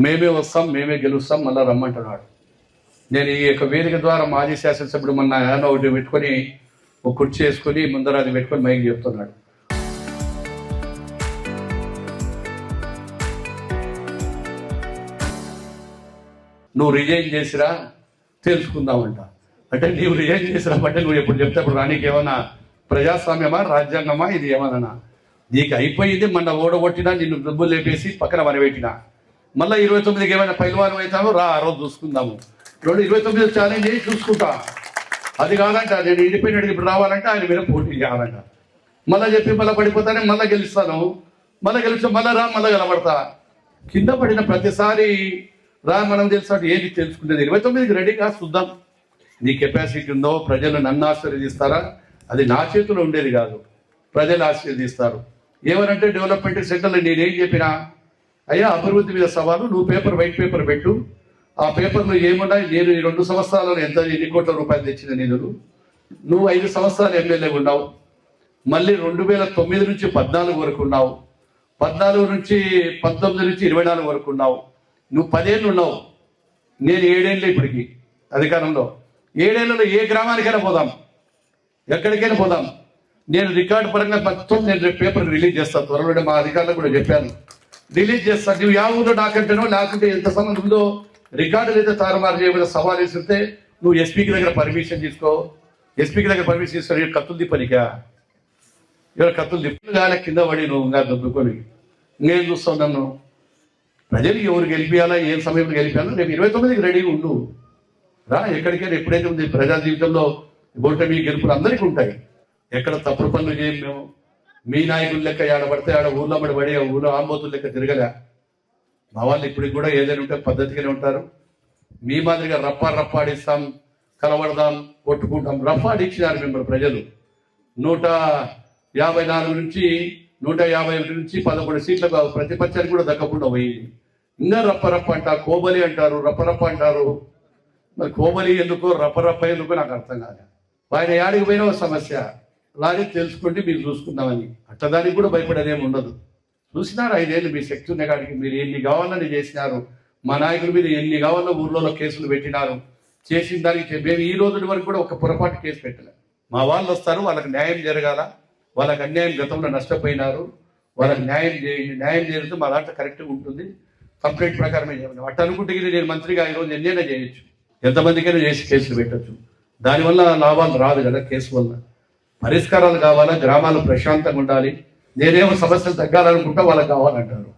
మేమే వస్తాం, మేమే గెలుస్తాం, మళ్ళీ రమ్మంటున్నాడు. నేను ఈ యొక్క వేదిక ద్వారా మాజీ శాసనసభ్యుడు మొన్న ఆయన ఒకటి పెట్టుకొని ఒక కుర్చీ వేసుకొని ముందర అది పెట్టుకొని మైక్ చెప్తున్నాడు. నువ్వు రిజైన్ చేసిరా తెలుసుకుందామంట. అంటే నీవు రిజైన్ చేసిరామంటే నువ్వు ఎప్పుడు చెప్తే అప్పుడు రానికి ఏమన్నా ప్రజాస్వామ్యమా, రాజ్యాంగమా, ఇది ఏమన్నా? నీకు అయిపోయింది. మొన్న ఓడగొట్టినా, నిన్ను దుబ్బులు లేపేసి పక్కన వనబెట్టినా. మళ్ళీ 29కి ఏమైనా పైలవానం అవుతావు రా, ఆ రోజు చూసుకుందాము. 29 ఛాలెంజ్ చేసి చూసుకుంటా. అది కాదంట, నేను ఇండిపెండెంట్ ఇప్పుడు రావాలంటే ఆయన మీద పోటీ చేయాలంట. మళ్ళీ చెప్పి మళ్ళీ పడిపోతానే మళ్ళీ గెలుస్తాను, మళ్ళీ గెలిస్తే మళ్ళీ రా, మళ్ళీ గెలబడతా. కింద పడిన ప్రతిసారి రా, మనం తెలుసు ఏది తెలుసుకునేది. 29కి రెడీగా చూద్దాం. నీ కెపాసిటీ ఉందో, ప్రజలు నన్ను ఆశీర్వదిస్తారా? అది నా చేతిలో ఉండేది కాదు, ప్రజలు ఆశీర్వదిస్తారు. ఏమనంటే డెవలప్మెంట్ సెంటర్లో నేనేం చెప్పినా, అయ్యా అభివృద్ధి మీద సవాలు, నువ్వు వైట్ పేపర్ పెట్టు. ఆ పేపర్లో ఏమున్నాయి, నేను ఈ 2 సంవత్సరాలలో ఎన్ని కోట్ల రూపాయలు తెచ్చిన నిధులు, నువ్వు 5 సంవత్సరాలు ఎమ్మెల్యే ఉన్నావు, మళ్ళీ 2009 నుంచి 14 వరకు ఉన్నావు, 14 నుంచి 19 నుంచి 24 వరకు ఉన్నావు, నువ్వు 10 ఏళ్ళు ఉన్నావు, నేను 7 ఏళ్ళు ఇప్పటికి అధికారంలో. 7 ఏళ్లలో ఏ గ్రామానికైనా పోదాం, ఎక్కడికైనా పోదాం. నేను రికార్డు పరంగా మొత్తం నేను రేపు పేపర్ రిలీజ్ చేస్తాను. త్వరలో మా అధికారులకు కూడా చెప్పాను, రిలీజ్ చేస్తాను. నువ్వు యా ఊళ్ళో నాకంటేనో లేకుంటే ఎంత సంబంధం ఉందో రికార్డులు అయితే తారుమారు చేయబోయే సవాల్ వేస్తుంటే నువ్వు ఎస్పీకి దగ్గర పర్మిషన్ తీసుకో. ఎస్పీకి దగ్గర పర్మిషన్ తీసుకో. కత్తులు తిప్పనికా, ఇవాళ కత్తులు తిప్పగానే కింద పడి నువ్వు ఇంకా దొబ్బుకొని నేను చూస్తావు నన్ను. ప్రజలు ఎవరు గెలిపియాలా, ఏం సమయంలో గెలిపాలో రేపు 29కి రెడీగా ఉండు రా. ఎక్కడికైనా ఎప్పుడైతే ఉంది ప్రజా జీవితంలో ఓటమి గెలుపులు అందరికీ ఉంటాయి. ఎక్కడ తప్పుడు పనులు చేయం మేము. మీ నాయకులు లెక్క ఆడబడితే ఆడ ఊళ్ళో పడి ఊళ్ళో ఆంబోతుల లెక్క తిరగలే. మా వాళ్ళు ఇప్పటికి కూడా ఏదైనా ఉంటే పద్ధతిగానే ఉంటారు. మీ మాదిరిగా రప్పాడిస్తాం, కలవడదాం, కొట్టుకుంటాం. రప్పాడిచ్చినారు మిమ్మల్ని ప్రజలు. 154 నుంచి 151 నుంచి 11 సీట్లకు ప్రతిపక్షానికి కూడా దక్కకుండా పోయింది. ఇంకా రప్ప అంట, కోబలి అంటారు, రప్ప అంటారు. మరి కోబలి ఎందుకో రప్ప ఎందుకో నాకు అర్థం కాదు. ఆయన యాడికి పోయినా ఒక సమస్య లాగే తెలుసుకుంటే మీరు చూసుకుందామని. అట్టదానికి కూడా భయపడేదేమి ఉండదు. చూసినారు 5 ఏళ్ళు మీ శక్తి ఉన్న కాడికి మీరు ఎన్ని కావాలని చేసినారు. మా నాయకుల మీద ఎన్ని కావాలో ఊర్లలో కేసులు పెట్టినారు. చేసిన దానికి మేము ఈ రోజు వరకు కూడా ఒక పొరపాటు కేసు పెట్టలేం. మా వాళ్ళు వస్తారు, వాళ్ళకి న్యాయం జరగాల. వాళ్ళకి అన్యాయం గతంలో నష్టపోయినారు, వాళ్ళకి న్యాయం జరిగితే మా దాంట్లో కరెక్ట్గా ఉంటుంది. కంప్లైంట్ ప్రకారమే చేయాలి. అట్ట అనుకుంటే నేను మంత్రిగా ఈరోజు ఎన్నైనా చేయొచ్చు, ఎంతమందికైనా చేసి కేసులు పెట్టచ్చు. దానివల్ల లాభాలు రాదు కదా. కేసు వల్ల పరిష్కారాలు కావాలా, గ్రామాలు ప్రశాంతంగా ఉండాలి. నేనేమో సమస్యలు తగ్గాలనుకుంటా వాళ్ళకి కావాలంటారు.